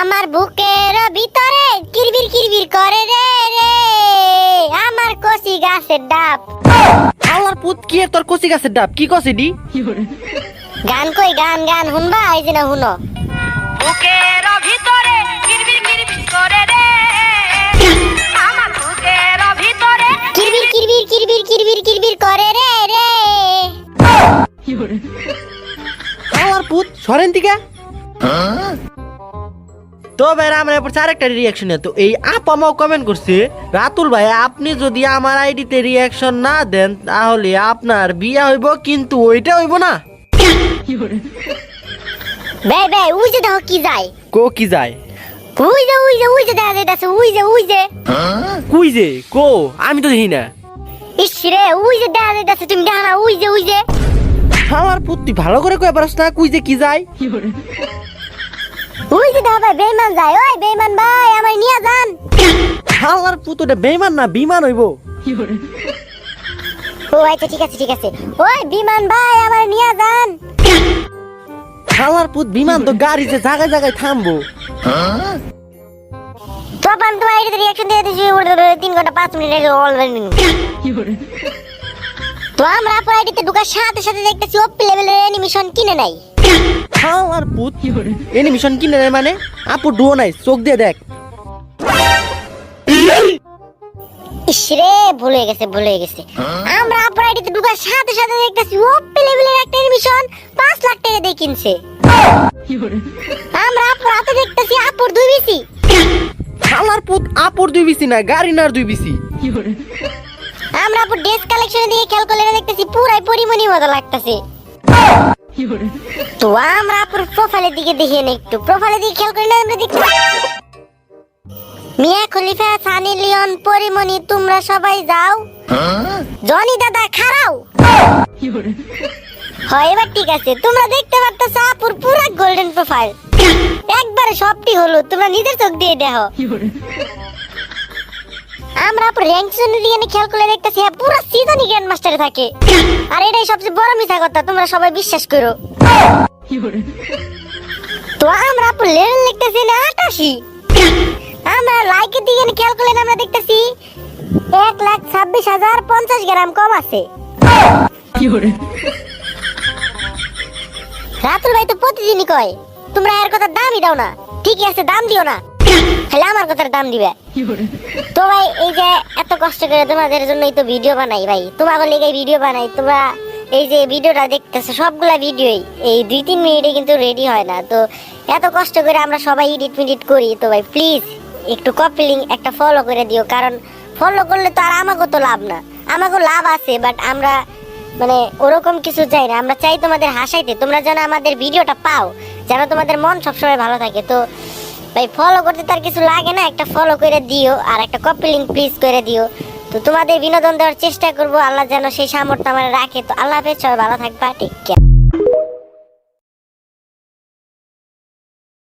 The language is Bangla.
আমার বুকের ভিতরে কিরবির কিরবির করে রে রে আমার কচি গাছের ডাব। আল্লাহর পুত কি এর তোর কচি গাছের ডাব কি কছে দি? গান কই গান গান শুনবা এই যে না শুনো। বুকের ভিতরে কিরবির কিরবির করে রে আমার বুকের ভিতরে কিরবির কিরবির কিরবির কিরবির কিরবির করে রে রে। আল্লাহর পুত সরেন দিকে। তো ভাই আমরা এরপর আরেকটা রিয়াকশন তো এই আপ আমাও কমেন্ট করছে, রাতুল ভাই আপনি যদি আমার আইডিতে রিয়াকশন না দেন তাহলে আপনার বিয়া হইব কিন্তু ওইটা হইব না। বে বে ওই যে দেখো কি যায়। কো কি যায়? ওই যে দেখা যাইতাছে ওই যে কুই যে কো আমি তো দেখি না। ইস রে ওই যে দেখা যাইতাছে তুমি দেখো না ওই যে আমার পুত তুই ভালো করে কয়ে পারস না কুই যে কি যায়? ওই যে দেখো ভাই বেঈমান যায়। ওই বেঈমান ভাই আমায় নিয়ে যান। আমার পুত ওটা বেমান না বিমান হইব। ও আচ্ছা ঠিক আছে ওই বিমান ভাই আমায় নিয়ে যান। আমার পুত বিমান তো গাড়িতে জায়গায় জায়গায় থামবো। তখন তোমার আইডিতে রিঅ্যাকশন দিয়ে দিছি 3 ঘন্টা 5 মিনিট অলরেডি। তো আমরা আপনার আইডিতে ঢোকার সাথে সাথে দেখতেছি ওপি লেভেলের অ্যানিমেশন কিনে নাই। আমার পুত এনিমেশন কিনে নেয় মানে আপু ডুও নাই চোখ দিয়ে দেখ। ইসরে ভুলে গেছে আমরা আপনার আইডিতে ঢোকার সাথে সাথে দেখতেছি ওপি লেভেলের একটা অ্যানিমেশন 5 লাখ টাকা দিয়ে কিনছে। আমরা আপনার হাতে দেখতেছি আপুর 2 বিসি। আমার পুত আপুর 2 বিসি না গাড়ি নার 2 বিসি। আমরা আপুর ড্রেস কালেকশনে দিয়ে খেয়াল করলে দেখতেছি পুরাই পরিমণি মতো লাগতেছে। তো আমরা আপুর প্রোফাইলের দিকে দেখি না একটু প্রোফাইলের দিকে খেয়াল করলে আমরা দেখি মিয়া খলিফা সানি লিওন পরিমণি তোমরা সবাই যাও জনি দাদা খাড়াও। হয় এবার ঠিক আছে তোমরা দেখতে পারতেছো আপুর পুরা গোল্ডেন প্রোফাইল একবারে সবটি হলো তোমরা নিজের চোখ দিয়ে দেখো। আমরা আপুর র্যাঙ্ক জোনে দিয়ে খেয়াল করলে দেখতেছি পুরো সিজনই গ্র্যান্ড মাস্টারে থাকে। আর এটাই সবচেয়ে বড় মিথ্যা কথা তোমরা সবাই বিশ্বাস করো। তো আমরা আপুর লেভেল দেখতেছি না 88। আমরা লাইকের দিকে খেয়াল করলে আমরা দেখতেছি 1,26,050 গ্রাম কম আছে। রাতুল ভাই তো প্রতিদিনই কয় তোমরা এর কথা দামই দাও না। ঠিকই আছে দাম দিও না তাহলে আমার কথার দাম দিবে। তো ভাই এই যে এত কষ্ট করে তোমাদের জন্যই তো ভিডিও বানাই ভাই তোমাদের লেগে ভিডিও বানাই। তোমরা এই যে ভিডিওটা দেখতেছো সবগুলা ভিডিওই এই 2-3 মিনিটে কিন্তু রেডি হয় না। তো এত কষ্ট করে আমরা সবাই এডিট করি। তো ভাই প্লিজ একটু কপি লিংক একটা ফলো করে দিও কারণ ফলো করলে তো আর আমাকেও তো লাভ না। আমাকেও লাভ আছে বাট আমরা মানে ওরকম কিছু চাই না। আমরা চাই তোমাদের হাসাইতে তোমরা যেন আমাদের ভিডিওটা পাও যেন তোমাদের মন সবসময় ভালো থাকে। তো ভাই ফলো করতে তার কিছু লাগে না একটা ফলো করে দিও আর একটা কপি লিংক প্লিজ করে দিও। তো তোমাদের বিনোদন দেওয়ার চেষ্টা করবো আল্লাহ যেন সেই সামর্থ্য আমার রাখে। তো আল্লাহ হাফেজ সবাই ভালো থাকবা টেক কেয়ার।